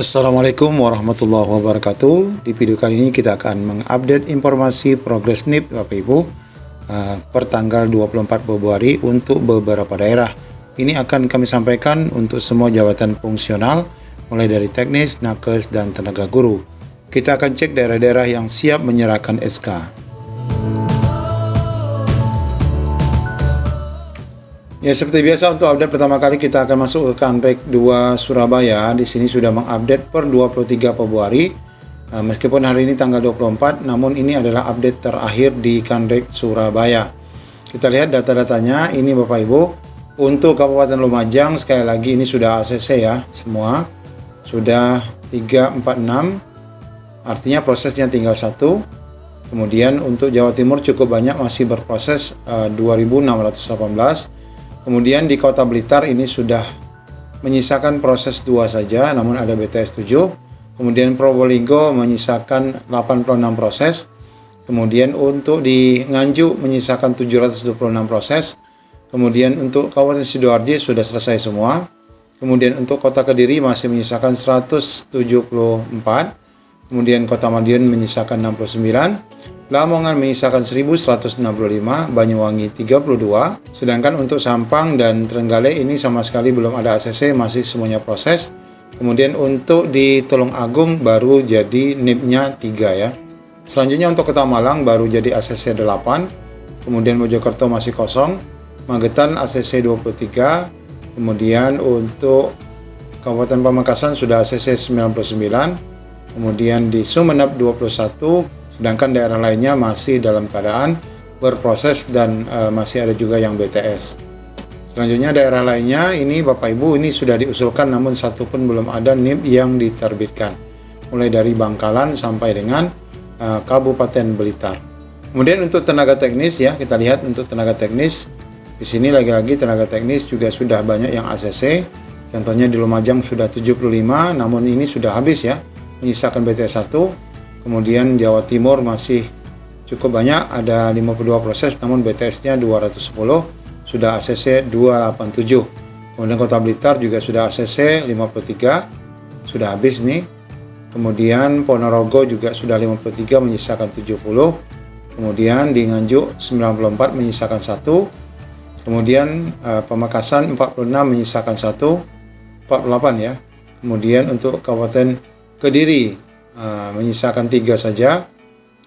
Assalamualaikum warahmatullahi wabarakatuh. Di video kali ini kita akan mengupdate informasi progres NIP Bapak Ibu per tanggal 24 Februari untuk beberapa daerah. Ini akan kami sampaikan untuk semua jabatan fungsional mulai dari teknis, nakes, dan tenaga guru. Kita akan cek daerah-daerah yang siap menyerahkan SK. Ya, seperti biasa untuk update pertama kali kita akan masuk ke Kanrek 2 Surabaya. Di sini sudah mengupdate per 23 Februari. Meskipun hari ini tanggal 24, namun ini adalah update terakhir di Kanrek Surabaya. Kita lihat data-datanya ini Bapak Ibu. Untuk Kabupaten Lumajang sekali lagi ini sudah ACC ya, semua. Sudah 346. Artinya prosesnya tinggal 1. Kemudian untuk Jawa Timur cukup banyak masih berproses 2.618. Kemudian di Kota Blitar ini sudah menyisakan proses 2 saja, namun ada BTS 7. Kemudian Probolinggo menyisakan 86 proses. Kemudian untuk di Nganjuk menyisakan 726 proses. Kemudian untuk Kabupaten Sidoarjo sudah selesai semua. Kemudian untuk Kota Kediri masih menyisakan 174. Kemudian Kota Madiun menyisakan 69. Lamongan menyisakan 1165, Banyuwangi 32, sedangkan untuk Sampang dan Trenggalek ini sama sekali belum ada ACC, masih semuanya proses. Kemudian untuk di Tulungagung baru jadi NIP-nya 3 ya. Selanjutnya untuk Kota Malang baru jadi ACC 8, kemudian Mojokerto masih kosong, Magetan ACC 23, kemudian untuk Kabupaten Pamekasan sudah ACC 99, kemudian di Sumeneb 21, sedangkan daerah lainnya masih dalam keadaan berproses dan masih ada juga yang BTS. Selanjutnya daerah lainnya ini Bapak Ibu ini sudah diusulkan namun satu pun belum ada NIP yang diterbitkan. Mulai dari Bangkalan sampai dengan Kabupaten Blitar. Kemudian untuk tenaga teknis ya, kita lihat untuk tenaga teknis. Di sini lagi-lagi tenaga teknis juga sudah banyak yang ACC. Contohnya di Lumajang sudah 75 namun ini sudah habis ya, menyisakan BTS 1. Kemudian Jawa Timur masih cukup banyak, ada 52 proses, namun BTS-nya 210, sudah ACC 287. Kemudian Kota Blitar juga sudah ACC 53, sudah habis nih. Kemudian Ponorogo juga sudah 53, menyisakan 70. Kemudian di Nganjuk 94, menyisakan 1. Kemudian Pamekasan 46, menyisakan 1, 48 ya. Kemudian untuk Kabupaten Kediri menyisakan 3 saja.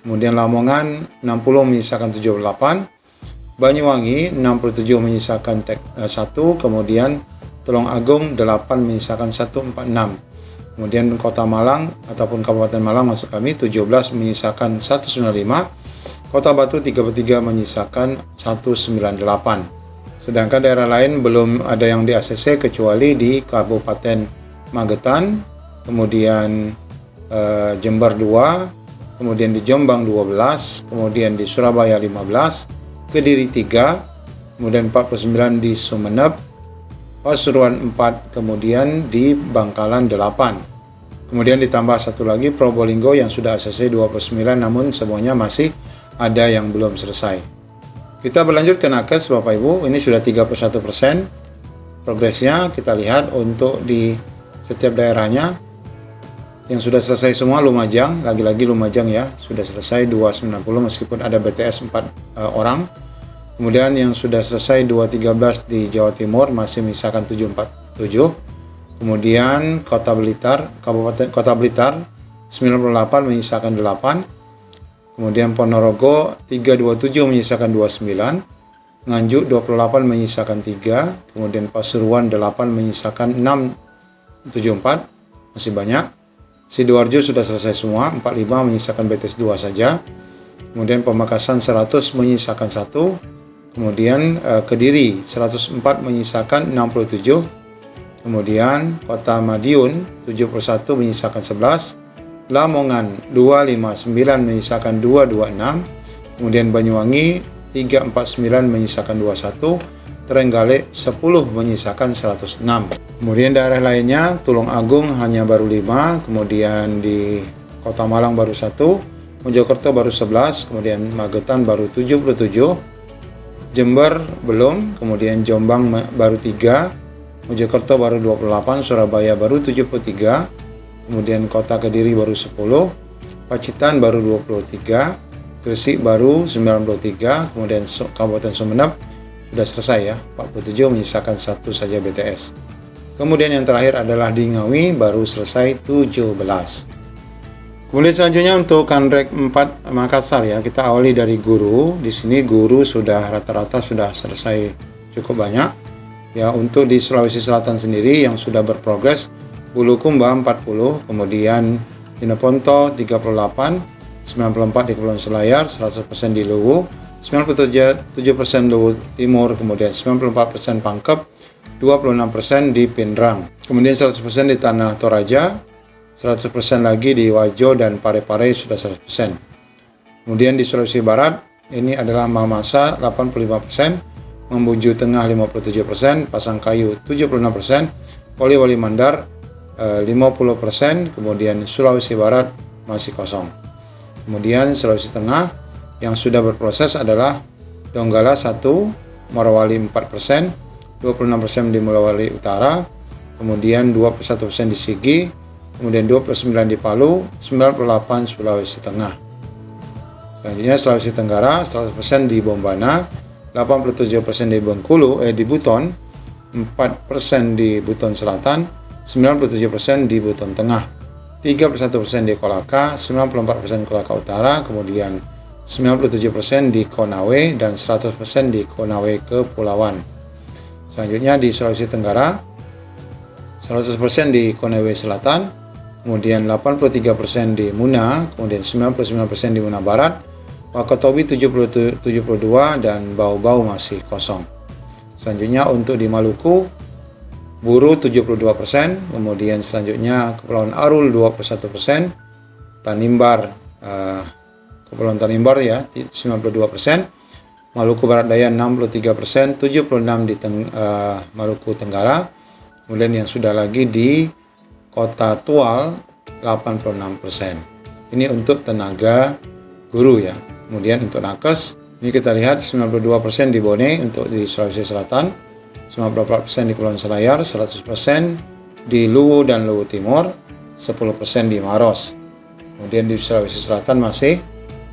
Kemudian Lamongan 60 menyisakan 78, Banyuwangi 67 menyisakan 1, kemudian Tulungagung 8 menyisakan 146. Kemudian Kota Malang ataupun Kabupaten Malang maksud kami 17 menyisakan 195, Kota Batu 33 menyisakan 198. Sedangkan daerah lain belum ada yang di ACC kecuali di Kabupaten Magetan, kemudian Jember 2, kemudian di Jombang 12, kemudian di Surabaya 15, Kediri 3, kemudian 49 di Sumeneb, Pasuruan 4, kemudian di Bangkalan 8. Kemudian ditambah satu lagi Probolinggo yang sudah ACC 29 namun semuanya masih ada yang belum selesai. Kita berlanjut ke nakes Bapak Ibu, ini sudah 31% progresnya. Kita lihat untuk di setiap daerahnya. Yang sudah selesai semua Lumajang, lagi-lagi Lumajang ya, sudah selesai 290 meskipun ada BTS 4 orang. Kemudian yang sudah selesai 213 di Jawa Timur masih menyisakan 747. Kemudian Kota Blitar, Kabupaten Kota Blitar 98 menyisakan 8. Kemudian Ponorogo 327 menyisakan 29. Nganjuk 28 menyisakan 3. Kemudian Pasuruan 8 menyisakan 674, masih banyak. Sidoarjo sudah selesai semua, 45 menyisakan BTS 2 saja. Kemudian Pamekasan 100 menyisakan 1. Kemudian Kediri 104 menyisakan 67. Kemudian Kota Madiun 71 menyisakan 11. Lamongan 259 menyisakan 226. Kemudian Banyuwangi 349 menyisakan 21. Trenggalek 10 menyisakan 106. Kemudian daerah lainnya Tulungagung hanya baru 5, kemudian di Kota Malang baru 1, Mojokerto baru 11, kemudian Magetan baru 77, Jember belum, kemudian Jombang baru 3, Mojokerto baru 28, Surabaya baru 73, kemudian Kota Kediri baru 10, Pacitan baru 23, Gresik baru 93, kemudian Kabupaten Sumeneb sudah selesai ya, 47, menyisakan 1 saja BTS. Kemudian yang terakhir adalah di Ngawi baru selesai 17. Kemudian selanjutnya untuk Kanrek 4 Makassar ya, kita awali dari guru. Di sini guru sudah rata-rata sudah selesai cukup banyak. Ya, untuk di Sulawesi Selatan sendiri yang sudah berprogres, Bulukumba 40, kemudian Jeneponto 38, 94 di Kepulauan Selayar, 100% di Luwu, 97% Luwu Timur, kemudian 94% Pangkep, 26% di Pindrang, kemudian 100% di Tanah Toraja, 100% lagi di Wajo dan Pare-Pare sudah 100%. Kemudian di Sulawesi Barat, ini adalah Mamasa 85%, Mamuju Tengah 57%, Pasangkayu 76%, Poliwali Mandar 50%, kemudian Sulawesi Barat masih kosong. Kemudian Sulawesi Tengah yang sudah berproses adalah Donggala 1, Morowali 4%, 26% di Morowali Utara, kemudian 21% di Sigi, kemudian 29 di Palu, 98 Sulawesi Tengah. Selanjutnya Sulawesi Tenggara 100% di Bombana, 87% di Bengkulu, di Buton, 4% di Buton Selatan, 97% di Buton Tengah, 31% di Kolaka, 94% Kolaka Utara, kemudian 97% di Konawe, dan 100% di Konawe Kepulauan. Selanjutnya di Sulawesi Tenggara, 100% di Konawe Selatan, kemudian 83% di Muna, kemudian 99% di Muna Barat, Wakatobi 72, dan Bau-Bau masih kosong. Selanjutnya untuk di Maluku, Buru 72%, kemudian selanjutnya Kepulauan Arul 21%, Tanimbar, Kepulauan Tanimbar ya 92%, Maluku Barat Daya 63%, 76% di Maluku Tenggara, kemudian yang sudah lagi di Kota Tual 86%. Ini untuk tenaga guru ya. Kemudian untuk nakes, ini kita lihat 92% di Bone untuk di Sulawesi Selatan, 94% di Kepulauan Selayar, 100% di Luwu dan Luwu Timur, 10% di Maros. Kemudian di Sulawesi Selatan masih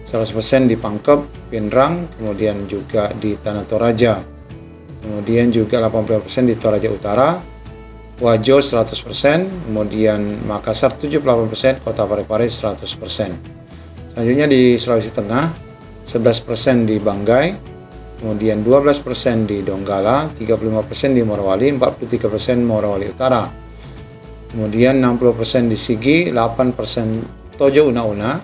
100% di Pangkep, Pindrang, kemudian juga di Tanah Toraja. Kemudian juga 80% di Toraja Utara, Wajo 100%, kemudian Makassar 78%, Kota Pare-Pare 100%. Selanjutnya di Sulawesi Tengah, 11% di Banggai, kemudian 12% di Donggala, 35% di Morowali, 43% Morowali Utara. Kemudian 60% di Sigi, 8% Tojo Una-Una,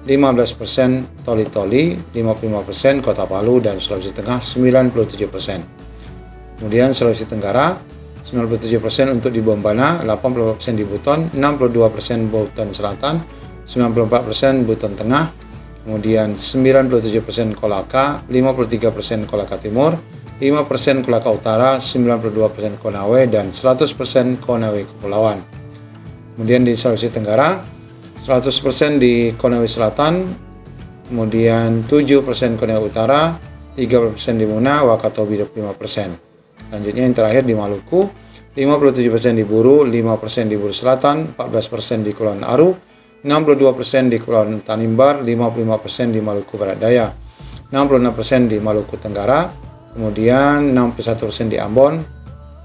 15% Toli-Toli, 55% Kota Palu, dan Sulawesi Tengah 97%. Kemudian Sulawesi Tenggara 97% untuk di Bombana, 80% di Buton, 62% Buton Selatan, 94% Buton Tengah, kemudian 97% Kolaka, 53% Kolaka Timur, 5% Kolaka Utara, 92% Konawe, dan 100% Konawe Kepulauan. Kemudian di Sulawesi Tenggara, 100% di Konawe Selatan, kemudian 7% Konawe Utara, 30% di Muna, Wakatobi 25%. Selanjutnya yang terakhir di Maluku, 57% di Buru, 5% di Buru Selatan, 14% di Kepulauan Aru, 62% di Kepulauan Tanimbar, 55% di Maluku Barat Daya, 66% di Maluku Tenggara, kemudian 61% di Ambon,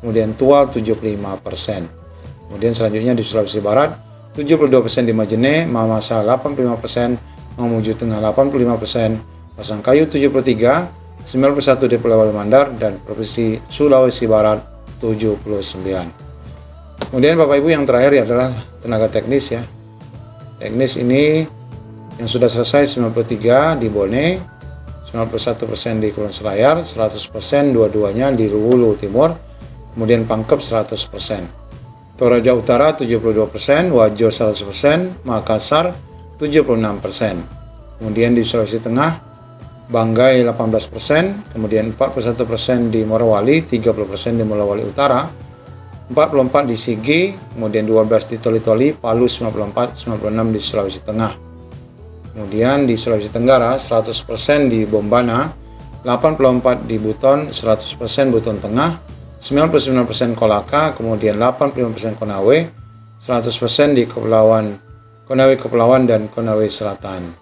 kemudian Tual 75%. Kemudian selanjutnya di Sulawesi Barat, 72% di Majene, Mamasa 85%, Mamuju Tengah 85%, Pasangkayu 73%, 91% di Pulau Mandar, dan Provinsi Sulawesi Barat 79%. Kemudian Bapak Ibu yang terakhir adalah tenaga teknis ya. Teknis ini yang sudah selesai 93 di Bone, 91% di Kepulauan Selayar, 100% dua-duanya di Luwu Timur, kemudian Pangkep 100%. Toraja Utara 72%, Wajo 100%, Makassar 76%. Kemudian di Sulawesi Tengah, Banggai 18%, kemudian 41% di Morowali, 30% di Morowali Utara, 44 di Sigi, kemudian 12 di Toli-Toli, Palu 94, 96 di Sulawesi Tengah. Kemudian di Sulawesi Tenggara 100% di Bombana, 84 di Buton, 100% Buton Tengah, 99% Kolaka, kemudian 85% Konawe, 100% di Konawe Kepulauan dan Konawe Selatan.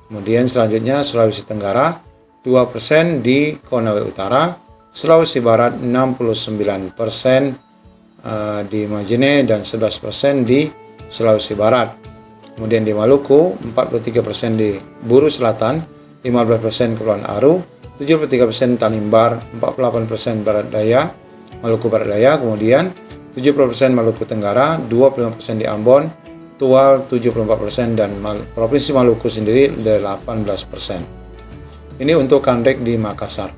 Kemudian selanjutnya Sulawesi Tenggara 2% di Konawe Utara, Sulawesi Barat 69% di Majene dan 11% di Sulawesi Barat. Kemudian di Maluku 43% di Buru Selatan, 15% Kepulauan Aru, 73% Tanimbar, 48% Barat Daya, Maluku Barat Daya, kemudian 70% Maluku Tenggara, 25% di Ambon, Tual 74% dan Provinsi Maluku sendiri 18%. Ini untuk Kanrek di Makassar.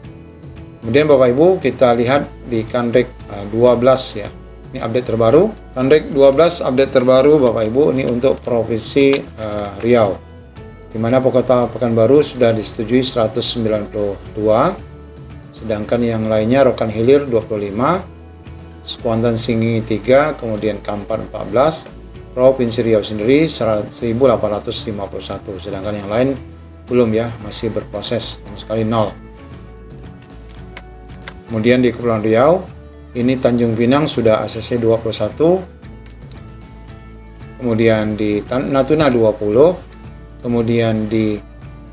Kemudian Bapak Ibu kita lihat di Kanrek 12 ya. Ini update terbaru. Kanrek 12 update terbaru Bapak Ibu ini untuk Provinsi Riau. Di mana Kota Pekanbaru sudah disetujui 192, sedangkan yang lainnya Rokan Hilir 25, Sekuantan Singingi 3, kemudian Kampar 14, Provinsi Riau sendiri 1851, sedangkan yang lain belum ya, masih berproses, sama sekali 0. Kemudian di Kepulauan Riau, ini Tanjung Pinang sudah ACC 21, kemudian di Natuna 20, kemudian di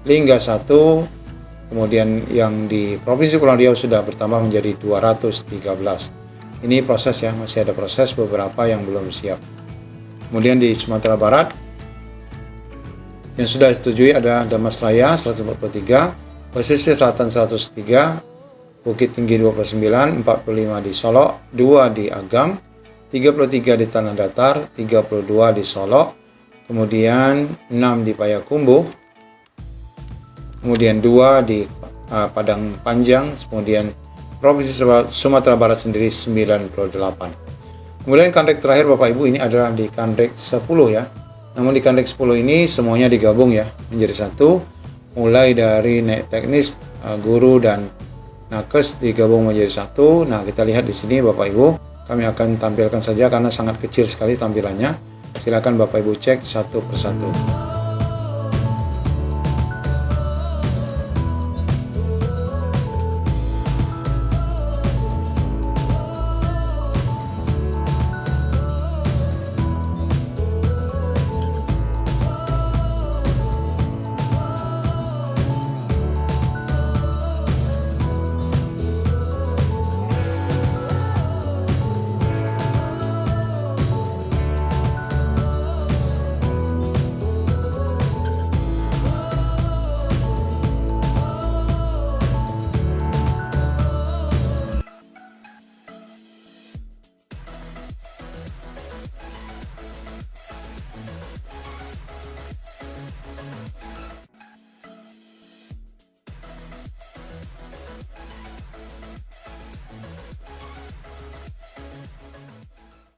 Lingga 1, kemudian yang di Provinsi Kepulauan Riau sudah bertambah menjadi 213. Ini proses ya, masih ada proses beberapa yang belum siap. Kemudian di Sumatera Barat yang sudah disetujui ada Damas Raya 143, Pesisir Selatan 103, Bukit Tinggi 29, 45 di Solok, 2 di Agam, 33 di Tanah Datar, 32 di Solok, kemudian 6 di Payakumbuh, kemudian 2 di Padang Panjang, kemudian Provinsi Sumatera Barat sendiri 98. Kemudian Kanrek terakhir Bapak Ibu ini adalah di Kanrek 10 ya. Namun di Kanrek 10 ini semuanya digabung ya menjadi satu, mulai dari naik teknis, guru dan nakes digabung menjadi satu. Nah, kita lihat di sini Bapak Ibu, kami akan tampilkan saja karena sangat kecil sekali tampilannya. Silakan Bapak Ibu cek satu persatu.